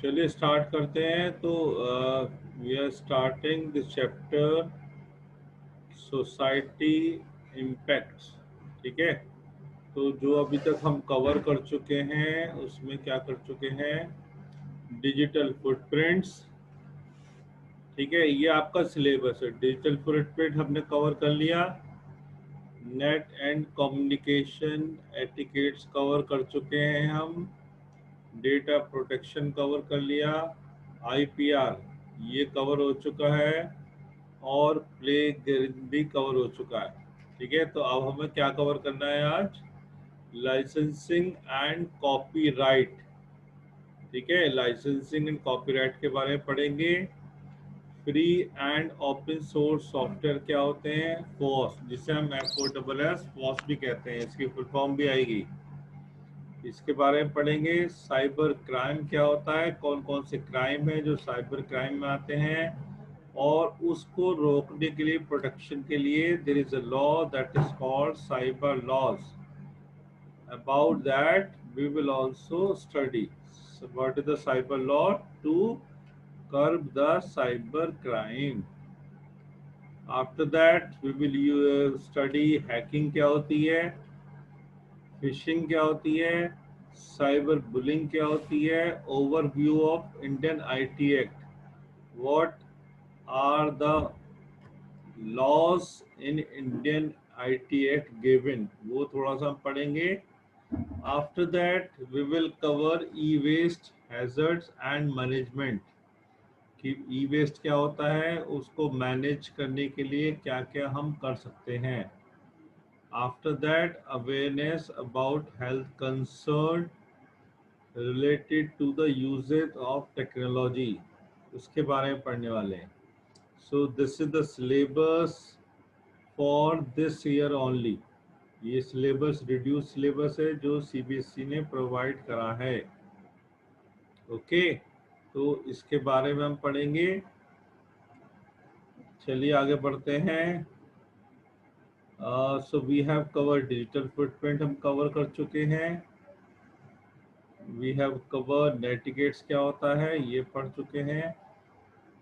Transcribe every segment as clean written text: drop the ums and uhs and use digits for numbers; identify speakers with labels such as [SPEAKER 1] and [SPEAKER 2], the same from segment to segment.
[SPEAKER 1] चलिए स्टार्ट करते हैं। तो we are starting this chapter society impacts. ठीक है। तो जो अभी तक हम कवर कर चुके हैं उसमें क्या कर चुके हैं, डिजिटल फुटप्रिंट्स। ठीक है, ये आपका सिलेबस है। डिजिटल फुटप्रिंट हमने कवर कर लिया। Net and communication etiquettes cover कर चुके हैं हम। डेटा प्रोटेक्शन कवर कर लिया। आईपीआर ये कवर हो चुका है। और प्लेगरिज्म भी कवर हो चुका है। ठीक है, तो अब हमें क्या कवर करना है आज, लाइसेंसिंग एंड कॉपीराइट। ठीक है, लाइसेंसिंग एंड कॉपीराइट के बारे में पढ़ेंगे। Free and open source software क्या होते हैं, फॉस, जिसे हम FOSS फॉस भी कहते हैं, इसकी फुल फॉर्म भी आएगी, इसके बारे में पढ़ेंगे। साइबर क्राइम क्या होता है, कौन कौन से क्राइम है जो साइबर क्राइम में आते हैं, और उसको रोकने के लिए, प्रोटेक्शन के लिए there is a law that is called cyber laws. About that we will also study what is the cyber law to curb the cyber crime. After that we will study hacking क्या होती है, fishing क्या होती है, cyber bullying क्या होती है, overview of Indian IT act, what are the laws in Indian IT act given, वो थोड़ा सा हम पढ़ेंगे। After that we will cover e waste hazards and management, कि ई वेस्ट क्या होता है, उसको मैनेज करने के लिए क्या क्या हम कर सकते हैं। After that awareness about health concern related to the usages of technology, उसके बारे में पढ़ने वाले हैं। So this is the syllabus for this year only. ये सिलेबस रिड्यूस सिलेबस है जो सीबीएसई ने प्रोवाइड करा है। ओके, तो इसके बारे में हम पढ़ेंगे। चलिए आगे बढ़ते हैं। So we have cover digital footprint, हम कवर कर चुके हैं। वी हैव कवर नेटिगेट्स क्या होता है, ये पढ़ चुके हैं।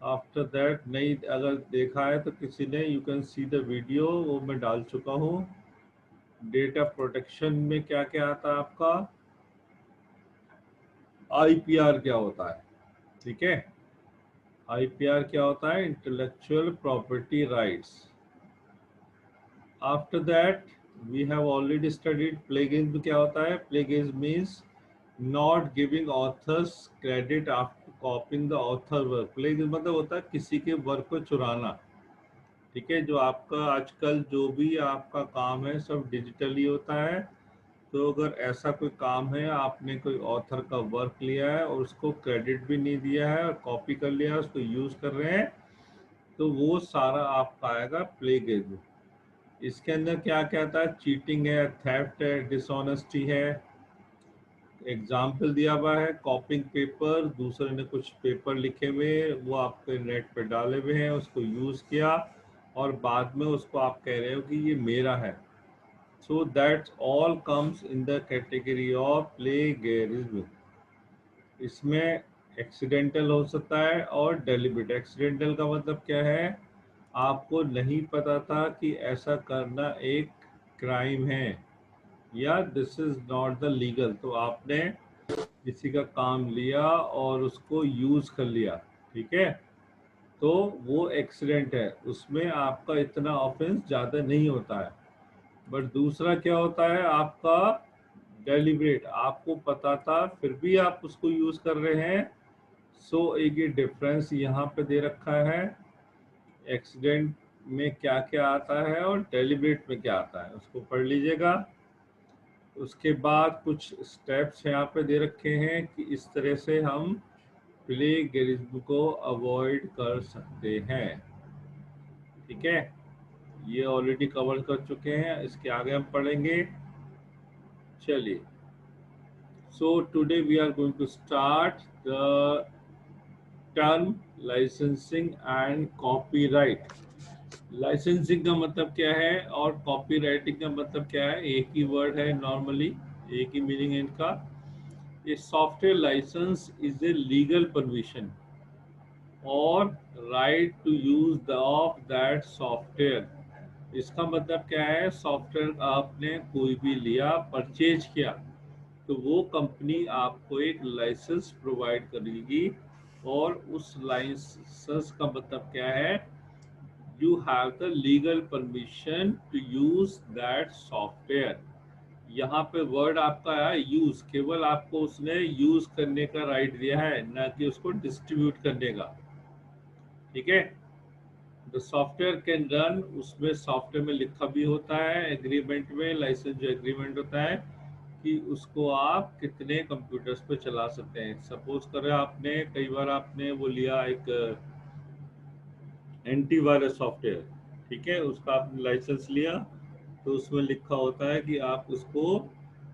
[SPEAKER 1] आफ्टर दैट नहीं अगर देखा है तो किसी ने, you can see the video, वो मैं डाल चुका हूँ। डेटा प्रोटेक्शन में क्या क्या आता है आपका, आईपीआर क्या होता है। ठीक है, आईपीआर क्या होता है, intellectual property rights. After that we have already studied plagiarism क्या होता है। Plagiarism means not giving authors credit after copying the author work. Plagiarism मतलब होता है किसी के वर्क को चुराना। ठीक है, जो आपका आजकल जो भी आपका काम है सब डिजिटली होता है। तो अगर ऐसा कोई काम है, आपने कोई ऑथर का वर्क लिया है और उसको क्रेडिट भी नहीं दिया है और कॉपी कर लिया है, उसको यूज कर रहे हैं, तो वो सारा आपका आएगा प्लेगिज्म। इसके अंदर क्या क्या आता है, चीटिंग है, थेफ्ट है, डिसऑनेस्टी है। एग्जाम्पल दिया हुआ है, कॉपिंग पेपर, दूसरे ने कुछ पेपर लिखे हुए, वो आपके नेट पे डाले हुए हैं, उसको यूज किया और बाद में उसको आप कह रहे हो कि ये मेरा है। So that's all comes in the category of plagiarism. इसमें एक्सीडेंटल हो सकता है और डेलिब्रेट। एक्सीडेंटल का मतलब क्या है, आपको नहीं पता था कि ऐसा करना एक क्राइम है, या this is not the legal, तो आपने किसी का काम लिया और उसको यूज कर लिया। ठीक है, तो वो एक्सीडेंट है, उसमें आपका इतना ऑफेंस ज़्यादा नहीं होता है। बट दूसरा क्या होता है आपका, डेलिब्रेट, आपको पता था फिर भी आप उसको यूज कर रहे हैं। सो एक ये डिफरेंस यहाँ पे दे रखा है, एक्सीडेंट में क्या क्या आता है और डेलिब्रेट में क्या आता है, उसको पढ़ लीजिएगा। उसके बाद कुछ स्टेप्स यहाँ पे दे रखे हैं कि इस तरह से हम प्लेगरिज्म को अवॉइड कर सकते हैं। ठीक है, ये ऑलरेडी कवर कर चुके हैं, इसके आगे हम पढ़ेंगे। चलिए, so today we are going to start the term licensing and copyright. Licensing का मतलब क्या है और कॉपीराइटिंग का मतलब क्या है, एक ही वर्ड है नॉर्मली, एक ही मीनिंग है इनका। A software license is a legal permission or right to use the of that software. इसका मतलब क्या है? सॉफ्टवेयर आपने कोई भी लिया, परचेज किया, तो वो कंपनी आपको एक लाइसेंस प्रोवाइड करेगी, और उस लाइसेंस का मतलब क्या है? You have the legal permission to use that software. यहाँ पे वर्ड आपका है यूज, केवल आपको उसने यूज करने का राइट दिया है, ना कि उसको डिस्ट्रीब्यूट करने का। ठीक है? द सॉफ्टवेयर कैन रन, उसमें सॉफ्टवेयर में लिखा भी होता है एग्रीमेंट में, लाइसेंस जो एग्रीमेंट होता है कि उसको आप कितने कंप्यूटर्स पे चला सकते हैं। सपोज करें आपने कई बार आपने वो लिया एक एंटीवायरस सॉफ्टवेयर, ठीक है, उसका आपने लाइसेंस लिया, तो उसमें लिखा होता है कि आप उसको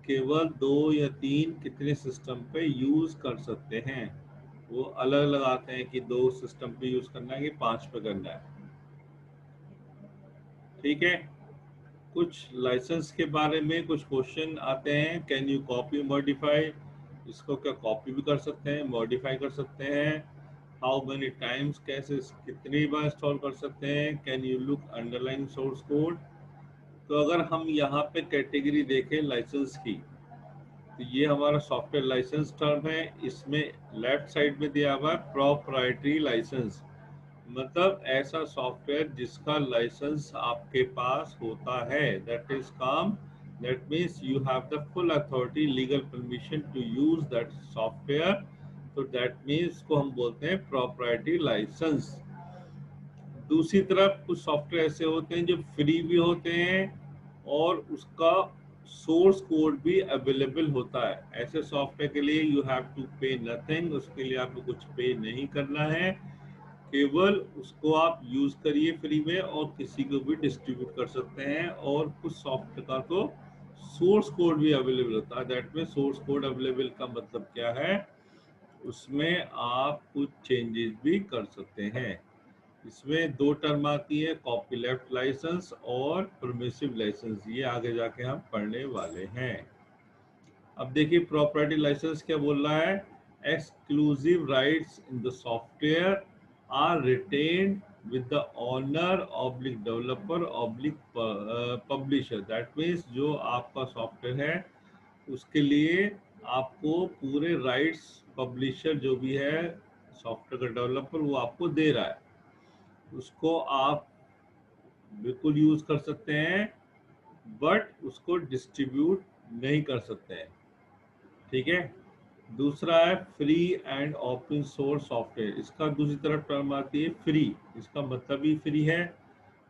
[SPEAKER 1] केवल 2 या 3 कितने सिस्टम पे यूज कर सकते हैं। वो अलग लगाते हैं कि 2 सिस्टम पे यूज करना है कि 5 पे करना है। ठीक है? कुछ लाइसेंस के बारे में कुछ क्वेश्चन आते हैं। Can you copy modify? इसको क्या कॉपी भी कर सकते हैं, मॉडिफाई कर सकते हैं? हाउ मेनी टाइम्स, कैसे कितनी बार इंस्टॉल कर सकते हैं? Can you look underline source code? तो अगर हम यहाँ पे कैटेगरी देखें लाइसेंस की, तो ये हमारा सॉफ्टवेयर लाइसेंस टर्म है। इसमें लेफ्ट साइड में दिया हुआ है प्रोप्राइटरी लाइसेंस, मतलब ऐसा सॉफ्टवेयर जिसका लाइसेंस आपके पास होता है, दैट इज काम, that means you have the full authority, legal permission to use that software. तो दैट मीन्स को हम बोलते हैं प्रोप्राइटरी लाइसेंस। दूसरी तरफ कुछ सॉफ्टवेयर ऐसे होते हैं जो फ्री भी होते हैं और उसका सोर्स कोड भी अवेलेबल होता है। ऐसे सॉफ्टवेयर के लिए यू हैव टू पे नथिंग, उसके लिए आपको कुछ पे नहीं करना है, केवल उसको आप यूज करिए फ्री में और किसी को भी डिस्ट्रीब्यूट कर सकते हैं। और कुछ सॉफ्टवेयर का तो सोर्स कोड भी अवेलेबल होता है। दैट में सोर्स कोड अवेलेबल का मतलब क्या है? उसमें आप कुछ चेंजेस भी कर सकते हैं। इसमें 2 टर्म आती है, कॉपी लेफ्ट लाइसेंस और परमिसिव लाइसेंस, ये आगे जाके हम पढ़ने वाले हैं। अब देखिए प्रॉपर्टी लाइसेंस क्या बोल रहा है? Exclusive rights in the software are retained with the owner oblique developer oblique publisher. That means जो आपका सॉफ्टवेयर है उसके लिए आपको पूरे राइट्स, पब्लिशर जो भी है सॉफ्टवेयर का डेवलपर, वो आपको दे रहा है। उसको आप बिल्कुल यूज कर सकते हैं, बट उसको डिस्ट्रीब्यूट नहीं कर सकते हैं। ठीक है? दूसरा है free and open source software. इसका दूसरी तरफ टर्म आती है फ्री, इसका मतलब ही फ्री है,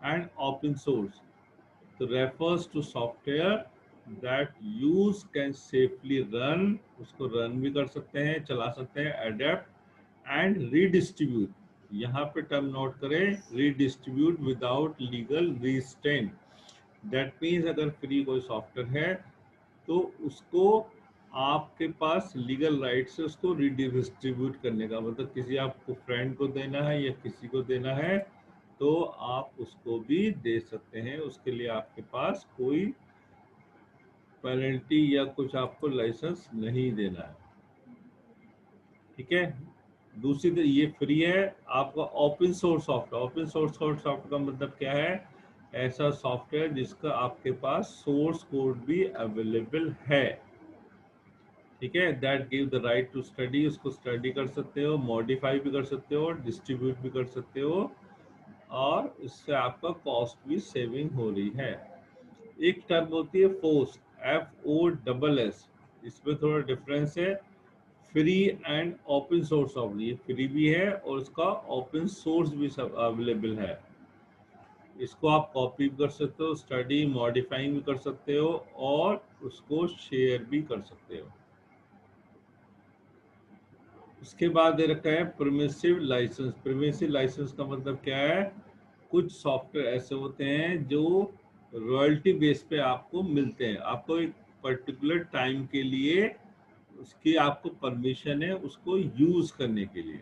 [SPEAKER 1] एंड ओपन सोर्स तो refers to software that use can safely run, उसको रन भी कर सकते हैं, चला सकते हैं, अडेप्ट एंड रीडिस्ट्रीब्यूट। यहाँ पे टर्म नोट करें, redistribute without legal restraint. That means अगर फ्री कोई सॉफ्टवेयर है तो उसको आपके पास लीगल राइट है उसको रिडिस्ट्रीब्यूट करने का, मतलब किसी आपको फ्रेंड को देना है या किसी को देना है तो आप उसको भी दे सकते हैं। उसके लिए आपके पास कोई पेनल्टी या कुछ आपको लाइसेंस नहीं देना है। ठीक है? दूसरी तरह ये फ्री है। आपका open source software, open source software का मतलब क्या है? ऐसा सॉफ्टवेयर जिसका आपके पास सोर्स कोड भी अवेलेबल है। ठीक है? That give the right to study, उसको स्टडी कर सकते हो, मॉडिफाई भी कर सकते हो, डिस्ट्रीब्यूट भी कर सकते हो, और इससे आपका कॉस्ट भी सेविंग हो रही है। एक टर्म होती है फोर्स, FOSS, इसमें थोड़ा डिफरेंस है। Free and open source of, ये फ्री भी है और उसका ओपन सोर्स भी सब अवेलेबल है। इसको आप कॉपी भी कर सकते हो, स्टडी मॉडिफाइंग भी कर सकते हो, और उसको शेयर भी कर सकते हो। उसके बाद दे रखा है परमिसिव लाइसेंस। परमिसिव लाइसेंस का मतलब क्या है? कुछ सॉफ्टवेयर ऐसे होते हैं जो रॉयल्टी बेस पे आपको मिलते हैं, आपको एक पर्टिकुलर टाइम के लिए उसकी आपको परमिशन है उसको यूज करने के लिए।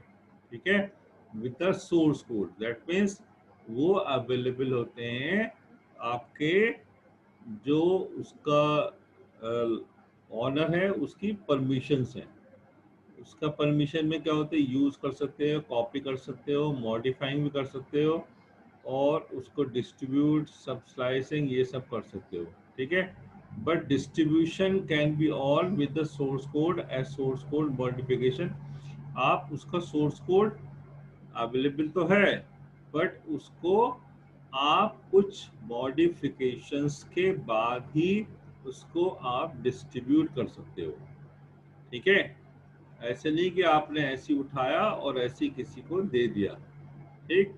[SPEAKER 1] ठीक है? With the source code, that means वो अवेलेबल होते हैं आपके जो उसका ऑनर है उसकी परमिशंस हैं। उसका परमिशन में क्या होते हैं, यूज कर सकते हो, कॉपी कर सकते हो, मॉडिफाइंग भी कर सकते हो, और उसको डिस्ट्रीब्यूट, सब स्लाइसिंग ये सब कर सकते हो। ठीक है, but distribution can be all with the source code as source code modification. आप उसका सोर्स कोड अवेलेबल तो है, बट उसको आप कुछ मॉडिफिकेशंस के बाद ही उसको आप डिस्ट्रीब्यूट कर सकते हो। ठीक है, ऐसे नहीं कि आपने ऐसी उठाया और ऐसी किसी को दे दिया। ठीक,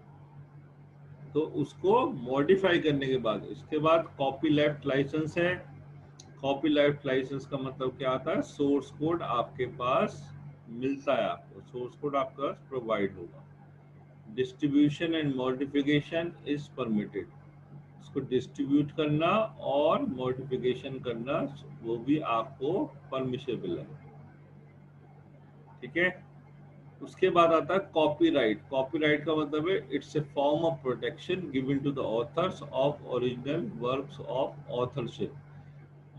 [SPEAKER 1] तो उसको मॉडिफाई करने के बाद, इसके बाद कॉपी लेफ्ट लाइसेंस है। कॉपी लेफ्ट लाइसेंस का मतलब क्या आता है, सोर्स कोड आपके पास मिलता है, आपको सोर्स कोड आपके पास प्रोवाइड होगा। Distribution and modification is permitted. उसको डिस्ट्रीब्यूट करना और मॉडिफिकेशन करना वो भी आपको परमिशेबल है। ठीक है, उसके बाद आता है कॉपीराइट। कॉपीराइट का मतलब है it's a form of protection given to the authors of original works of authorship.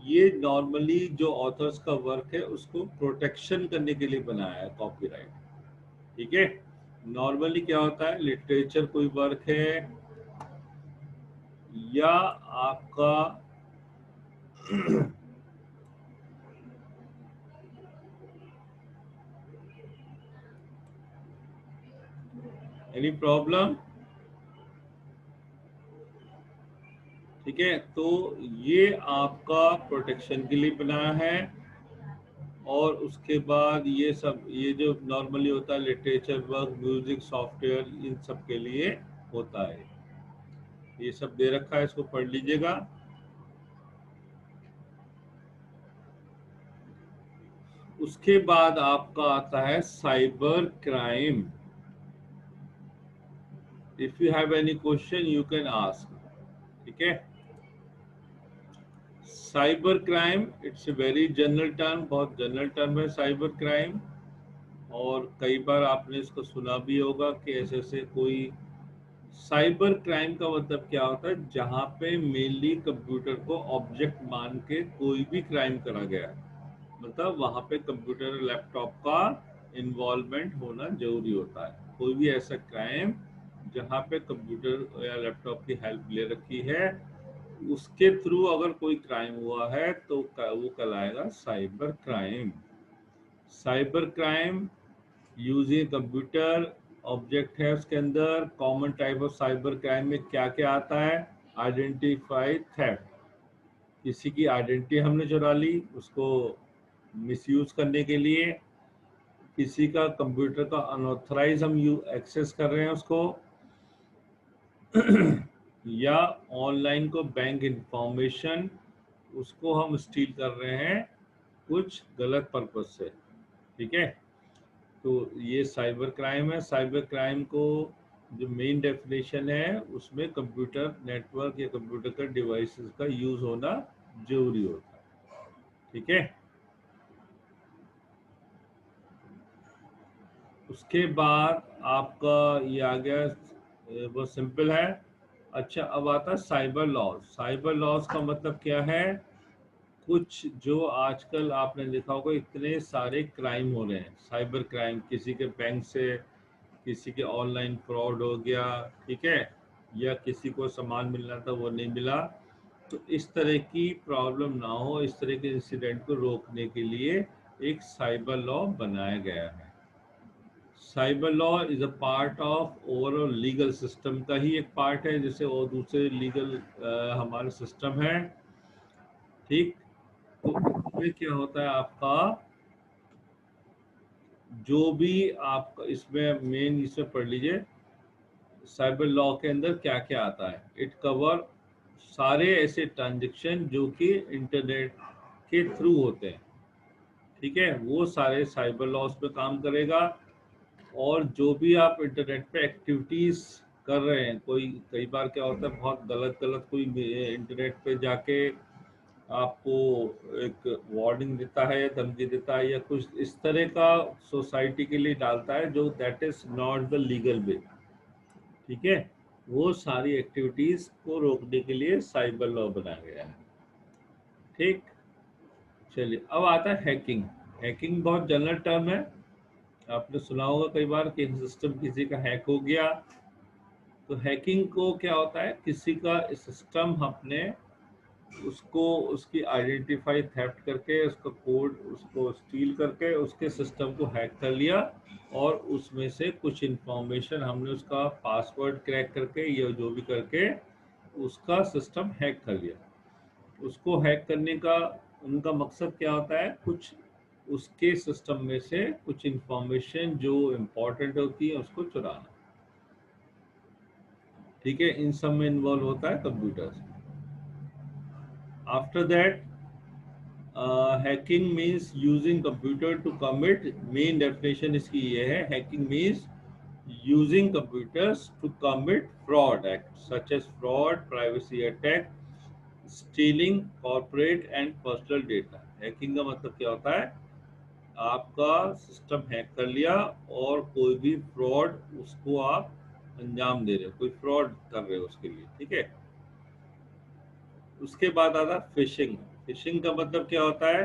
[SPEAKER 1] ये नॉर्मली जो ऑथर्स का वर्क है उसको प्रोटेक्शन करने के लिए बनाया है कॉपीराइट। ठीक है, नॉर्मली क्या होता है, लिटरेचर कोई वर्क है या आपका एनी प्रॉब्लम। ठीक है, तो ये आपका प्रोटेक्शन के लिए बनाया है। और उसके बाद ये सब, ये जो नॉर्मली होता है लिटरेचर वर्क, म्यूजिक, सॉफ्टवेयर, इन सब के लिए होता है। ये सब दे रखा है, इसको पढ़ लीजिएगा। उसके बाद आपका आता है cyber crime. If you have any question you can ask. ठीक है, cyber crime it's a very general term, बहुत जनरल टर्म है साइबर क्राइम। और कई बार आपने इसको सुना भी होगा कि ऐसे ऐसे कोई, साइबर क्राइम का मतलब क्या होता है, जहां पे मेनली कंप्यूटर को ऑब्जेक्ट मान के कोई भी क्राइम करा गया है। मतलब वहां पे कंप्यूटर, लैपटॉप का इन्वॉल्वमेंट होना जरूरी होता है। कोई भी ऐसा क्राइम जहां पे कंप्यूटर या लैपटॉप की हेल्प ले रखी है, उसके थ्रू अगर कोई क्राइम हुआ है तो वो कहलाएगा cyber crime. Cyber crime using computer object है उसके अंदर। Common type of cyber crime में क्या क्या आता है, आइडेंटिफाई थेफ्ट, किसी की आइडेंटिटी हमने चुरा ली उसको मिसयूज करने के लिए। किसी का कंप्यूटर का अनऑथराइज हम एक्सेस कर रहे हैं उसको या ऑनलाइन को बैंक इंफॉर्मेशन उसको हम स्टील कर रहे हैं कुछ गलत पर्पज से। ठीक है, तो ये साइबर क्राइम है। साइबर क्राइम को जो मेन डेफिनेशन है उसमें कंप्यूटर नेटवर्क या कंप्यूटर का डिवाइसेस का यूज होना जरूरी होता है। ठीक है, उसके बाद आपका ये आ गया, वो सिंपल है। अच्छा, अब आता है साइबर लॉज। साइबर लॉज का मतलब क्या है, कुछ जो आजकल आपने देखा होगा इतने सारे क्राइम हो रहे हैं, साइबर क्राइम, किसी के बैंक से किसी के ऑनलाइन फ्रॉड हो गया। ठीक है, या किसी को सामान मिलना था वो नहीं मिला। तो इस तरह की प्रॉब्लम ना हो, इस तरह के इंसिडेंट को रोकने के लिए एक साइबर लॉ बनाया गया है। Cyber law is a part of overall legal system का ही एक पार्ट है, जैसे और दूसरे लीगल हमारे सिस्टम है। ठीक, तो इसमें क्या होता है आपका, जो भी आप इसमें मेन इसमें पढ़ लीजिए, साइबर लॉ के अंदर क्या क्या आता है। इट कवर सारे ऐसे ट्रांजेक्शन जो कि इंटरनेट के थ्रू होते हैं। ठीक है, वो सारे साइबर लॉस पे काम करेगा। और जो भी आप इंटरनेट पे एक्टिविटीज कर रहे हैं, कोई कई बार क्या होता है बहुत गलत गलत कोई इंटरनेट पे जाके आपको एक वार्निंग देता है या धमकी देता है या कुछ इस तरह का सोसाइटी के लिए डालता है जो that is not the legal way. ठीक है, वो सारी एक्टिविटीज को रोकने के लिए साइबर लॉ बनाया गया है। ठीक, चलिए अब आता है हैकिंग। हैकिंग बहुत जनरल टर्म है, आपने सुना होगा कई बार कि सिस्टम किसी का हैक हो गया। तो हैकिंग को क्या होता है, किसी का सिस्टम अपने उसको उसकी आइडेंटिफाई थेफ्ट करके उसका कोड उसको स्टील करके उसके सिस्टम को हैक कर लिया और उसमें से कुछ इंफॉर्मेशन हमने उसका पासवर्ड क्रैक करके या जो भी करके उसका सिस्टम हैक कर लिया। उसको हैक करने का उनका मकसद क्या होता है, कुछ उसके सिस्टम में से कुछ इंफॉर्मेशन जो इम्पोर्टेंट होती है उसको चुराना। ठीक है, इन सब में इन्वॉल्व होता है computers. After that hacking means using computer to commit, main definition इसकी ये है, hacking means using computers to commit fraud act such as fraud, privacy attack, stealing corporate and personal data. Hacking का मतलब क्या होता है, आपका सिस्टम हैक कर लिया और कोई भी फ्रॉड उसको आप अंजाम दे रहे हो, कोई फ्रॉड कर रहे हो उसके लिए। ठीक है, उसके बाद आता है फिशिंग। फिशिंग का मतलब क्या होता है,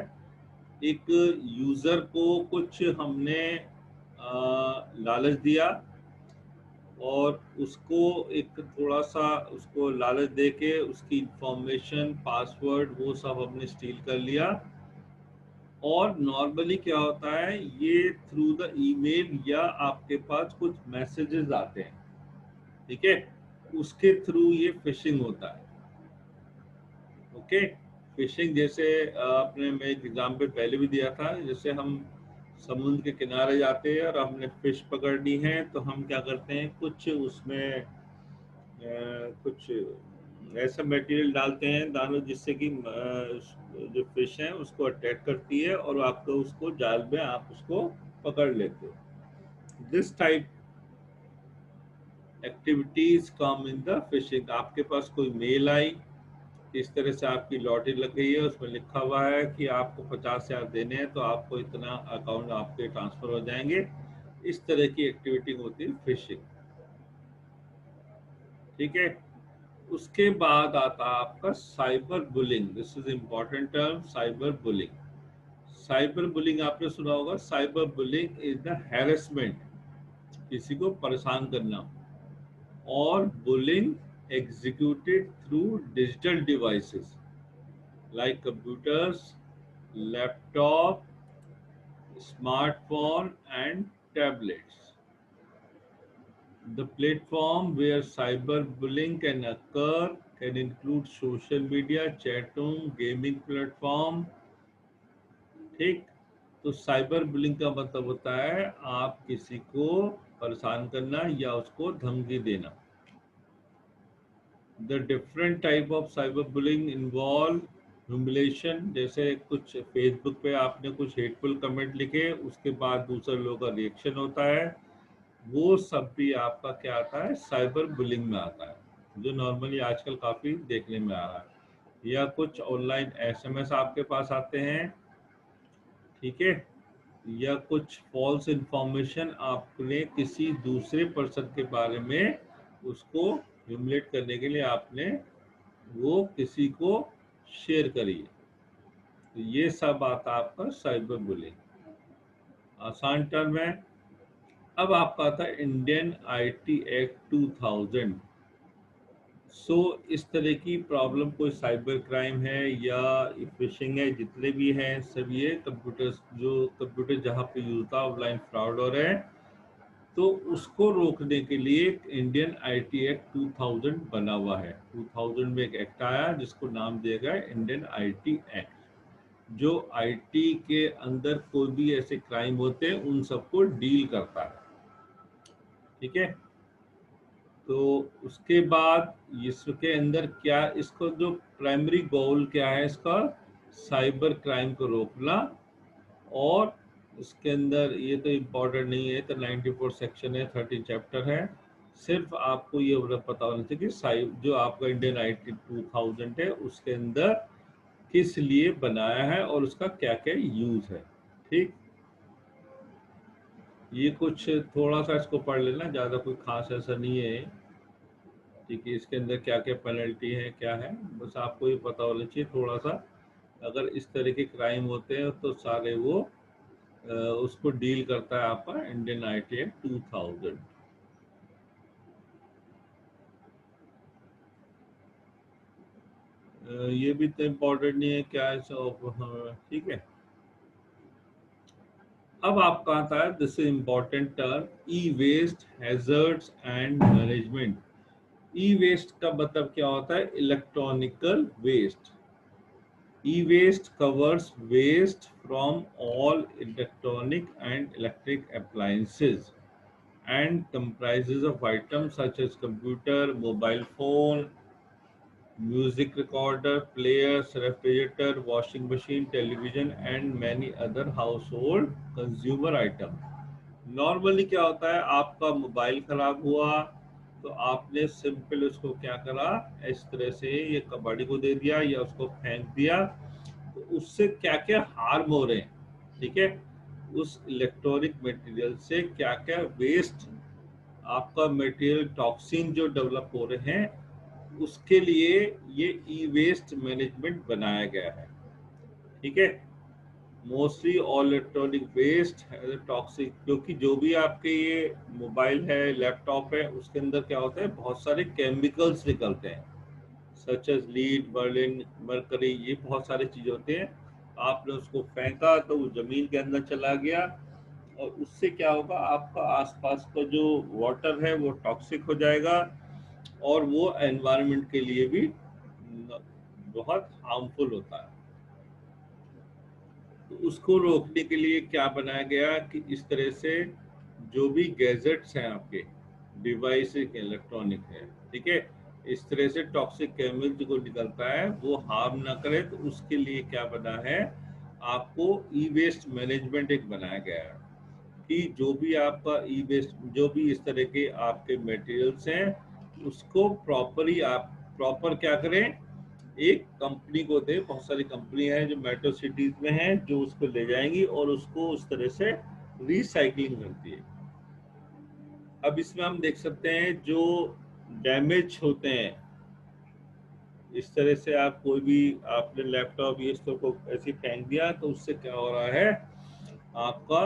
[SPEAKER 1] एक यूजर को कुछ हमने लालच दिया और उसको एक थोड़ा सा उसको लालच दे के उसकी इंफॉर्मेशन पासवर्ड वो सब हमने स्टील कर लिया। और नॉर्मली क्या होता है, ये थ्रू द ईमेल या आपके पास कुछ मैसेजेस आते हैं, ठीक है, उसके थ्रू ये फिशिंग होता है। ओके, फिशिंग जैसे आपने मैं एक एग्जाम्पल पहले भी दिया था, जैसे हम समुद्र के किनारे जाते हैं और हमने फिश पकड़नी है तो हम क्या करते हैं, कुछ उसमें कुछ ऐसा मटेरियल डालते हैं दानों जिससे कि जो फिश है उसको अटैक करती है और आपको उसको जाल में आप उसको पकड़ लेते हो। This type activities come in the fishing. आपके पास कोई मेल आई, इस तरह से आपकी लॉटरी लग गई है, उसमें लिखा हुआ है कि आपको 50,000 देने हैं तो आपको इतना अकाउंट आपके ट्रांसफर हो जाएंगे। इस तरह की एक्टिविटी होती है फिशिंग। ठीक है, उसके बाद आता है आपका cyber bullying. This is important term, cyber bullying. Cyber bullying आपने सुना होगा, cyber bullying is the harassment, किसी को परेशान करना, और bullying executed through digital devices like computers, laptop, smartphone and tablets. The platform where cyberbullying can occur can include social media, chat room, gaming platform. ठीक, तो साइबर बुलिंग का मतलब होता है आप किसी को परेशान करना या उसको धमकी देना। The different type of cyber bullying involve humiliation, जैसे कुछ फेसबुक पे आपने कुछ हेटफुल कमेंट लिखे उसके बाद दूसरे लोगों का रिएक्शन होता है, वो सब भी आपका क्या आता है, साइबर बुलिंग में आता है, जो नॉर्मली आजकल काफ़ी देखने में आ रहा है। या कुछ ऑनलाइन एसएमएस आपके पास आते हैं, ठीक है, या कुछ फॉल्स इंफॉर्मेशन आपने किसी दूसरे पर्सन के बारे में उसको ह्यूमिलेट करने के लिए आपने वो किसी को शेयर करी, तो ये सब आता है आपका साइबर बुलिंग। आसान टर्म है। अब आपका आता है इंडियन आईटी एक्ट 2000। सो इस तरह की प्रॉब्लम, कोई साइबर क्राइम है या फिशिंग है, जितने भी हैं सब ये कंप्यूटर, जो कंप्यूटर जहाँ पे यूज होता है ऑनलाइन फ्रॉड हो रहे हैं, तो उसको रोकने के लिए इंडियन आईटी एक्ट 2000 बना हुआ है। 2000 में एक एक्ट आया जिसको नाम दिया गया इंडियन आईटी एक्ट, जो आईटी के अंदर कोई भी ऐसे क्राइम होते हैं उन सबको डील करता है। ठीक है, तो उसके बाद इसके अंदर क्या, इसको जो प्राइमरी गोल क्या है इसका, साइबर क्राइम को रोकना। और इसके अंदर ये तो इम्पोर्टेंट नहीं है, तो 94 सेक्शन है, 13 चैप्टर है। सिर्फ आपको ये पता होना चाहिए कि जो आपका इंडियन आईटी 2000 है उसके अंदर किस लिए बनाया है और उसका क्या क्या यूज है। ठीक, ये कुछ थोड़ा सा इसको पढ़ लेना, ज़्यादा कोई खास ऐसा नहीं है। ठीक है, इसके अंदर क्या क्या पेनल्टी है क्या है, बस आपको ये पता होना चाहिए थोड़ा सा अगर इस तरह के क्राइम होते हैं तो सारे वो उसको डील करता है आपका इंडियन आईटी एक्ट 2000। ये भी तो इम्पोर्टेंट नहीं है क्या है सब, हाँ, ठीक है। अब आपका आता है, this is important term, e waste hazards and management. E waste का मतलब क्या होता है? Electronical waste. E-waste covers waste from all electronic and electric appliances and comprises of items such as computer, mobile phone, music recorder, players, refrigerator, washing machine, television and many other household consumer items. Normally क्या होता है, आपका mobile खराब हुआ तो आपने simple उसको क्या करा, इस तरह से ये कबाड़ी को दे दिया या उसको फेंक दिया, तो उससे क्या क्या हार्म हो रहे हैं, ठीक है। उस इलेक्ट्रॉनिक मटेरियल से क्या क्या वेस्ट, आपका मटेरियल टॉक्सिन जो डेवलप हो रहे हैं, उसके लिए ये ई वेस्ट मैनेजमेंट बनाया गया है, ठीक है। मोस्टली ऑल इलेक्ट्रॉनिक वेस्ट है टॉक्सिक, क्योंकि जो भी आपके ये मोबाइल है, लैपटॉप है, उसके अंदर क्या होता है, बहुत सारे केमिकल्स निकलते हैं, such as lead, beryllium, mercury, ये बहुत सारी चीज़ें होती हैं। आपने उसको फेंका तो वो जमीन के अंदर चला गया, और उससे क्या होगा, आपका आसपास का जो वाटर है वो टॉक्सिक हो जाएगा, और वो एनवायरनमेंट के लिए भी बहुत हार्मफुल होता है। तो उसको रोकने के लिए क्या बनाया गया कि इस तरह से जो भी गैजेट्स हैं आपके, डिवाइस इलेक्ट्रॉनिक है, ठीक है, इस तरह से टॉक्सिक केमिकल जो निकलता है वो हार्म ना करे, तो उसके लिए क्या बना है, आपको ई वेस्ट मैनेजमेंट एक बनाया गया है कि जो भी आपका ई वेस्ट, जो भी इस तरह के आपके मटेरियल्स हैं, उसको प्रॉपरली आप प्रॉपर क्या करें, एक कंपनी को दे। बहुत सारी कंपनी है जो मेट्रो सिटीज में है जो उसको ले जाएंगी और उसको उस तरह से रिसाइकलिंग करती है। अब इसमें हम देख सकते हैं जो डैमेज होते हैं, इस तरह से आप कोई भी, आपने लैपटॉप ये इसको को ऐसे फेंक दिया तो उससे क्या हो रहा है, आपका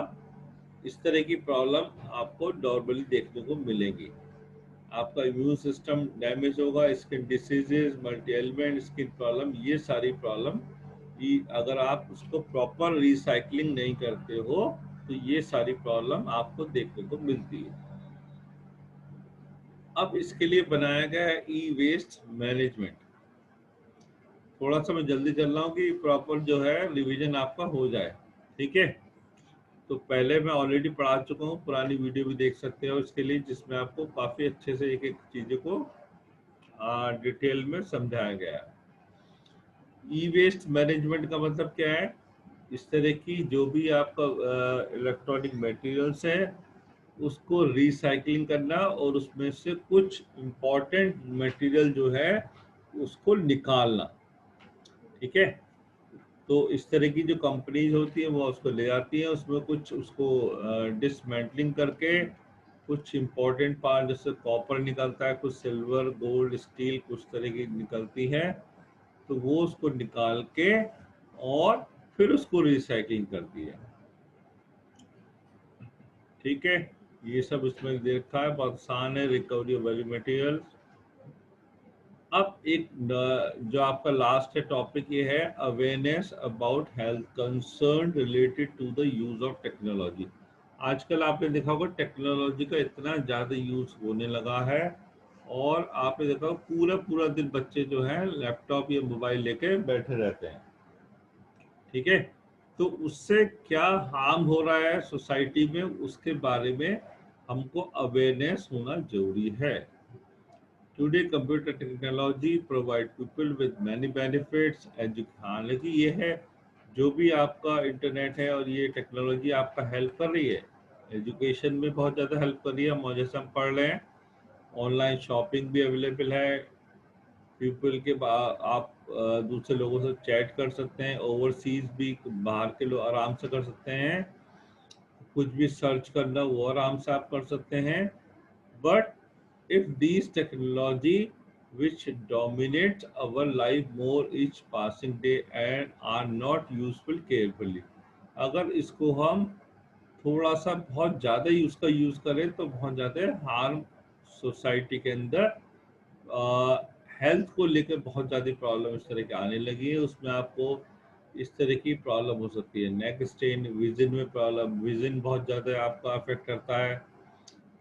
[SPEAKER 1] इस तरह की प्रॉब्लम आपको नॉर्मली देखने को मिलेगी। आपका इम्यून सिस्टम डैमेज होगा, skin diseases, multi element skin problem, ये सारी प्रॉब्लम, अगर आप उसको प्रॉपर रिसाइकलिंग नहीं करते हो तो ये सारी प्रॉब्लम आपको देखने को मिलती है। अब इसके लिए बनाया गया है ई वेस्ट मैनेजमेंट। थोड़ा सा मैं जल्दी चल रहा हूँ कि प्रॉपर जो है रिवीजन आपका हो जाए, ठीक है। तो पहले मैं ऑलरेडी पढ़ा चुका हूँ, पुरानी वीडियो भी देख सकते हो इसके लिए, जिसमें आपको काफ़ी अच्छे से एक एक चीज़ों को डिटेल में समझाया गया है। ई वेस्ट मैनेजमेंट का मतलब क्या है, इस तरह की जो भी आपका इलेक्ट्रॉनिक मटेरियल्स है उसको रिसाइकलिंग करना, और उसमें से कुछ इम्पोर्टेंट मटेरियल जो है उसको निकालना, ठीक है। तो इस तरह की जो कंपनीज होती है वो उसको ले आती है, उसमें कुछ उसको डिसमेंटलिंग करके कुछ इम्पोर्टेंट पार्ट जैसे कॉपर निकलता है, कुछ सिल्वर, गोल्ड, स्टील, कुछ तरह की निकलती है, तो वो उसको निकाल के और फिर उसको रिसाइकलिंग करती है, ठीक है। ये सब इसमें दे रखा है, बहुत आसान है, रिकवरी ऑफ वेरी मटेरियल्स। अब एक जो आपका लास्ट है टॉपिक, ये है awareness about health concern related to the use of technology. आजकल आपने देखा होगा टेक्नोलॉजी का इतना ज़्यादा यूज होने लगा है, और आपने देखा होगा पूरा पूरा दिन बच्चे जो हैं लैपटॉप या मोबाइल लेके बैठे रहते हैं, ठीक है। तो उससे क्या हार्म हो रहा है सोसाइटी में, उसके बारे में हमको अवेयरनेस होना जरूरी है। Today computer technology provide people with many benefits. हालांकि ये है, जो भी आपका इंटरनेट है और ये टेक्नोलॉजी आपका हेल्प कर रही है, एजुकेशन में बहुत ज़्यादा हेल्प कर रही है, हम जैसे हम पढ़ रहे हैं, ऑनलाइन शॉपिंग भी अवेलेबल है, पीपल के आप दूसरे लोगों से चैट कर सकते हैं, ओवरसीज भी बाहर के लोग आराम से कर सकते हैं, कुछ भी सर्च करना वो आराम से आप कर सकते हैं। But if these technology which dominates our life more each passing day and are not useful carefully. अगर इसको हम थोड़ा सा बहुत ज़्यादा ही उसका यूज़ करें तो बहुत ज़्यादा हार्म सोसाइटी के अंदर हेल्थ को लेकर बहुत ज़्यादा प्रॉब्लम इस तरह की आने लगी है। उसमें आपको इस तरह की प्रॉब्लम हो सकती है, नेक स्ट्रेन, विजन में प्रॉब्लम, विजन बहुत ज़्यादा आपका अफेक्ट करता है,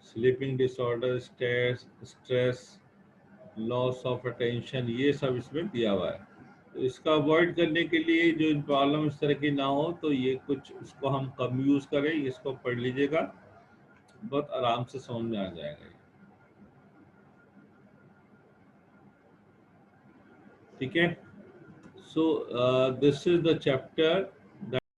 [SPEAKER 1] sleeping disorder, stress, loss of attention, ये सब इसमें दिया हुआ है। तो इसका अवॉइड करने के लिए जो प्रॉब्लम इस तरह की ना हो तो ये कुछ इसको हम कम यूज़ करें, इसको पढ़ लीजिएगा, बहुत आराम से समझ में आ जाएगा। ठीक है। सो दिस इज द चैप्टर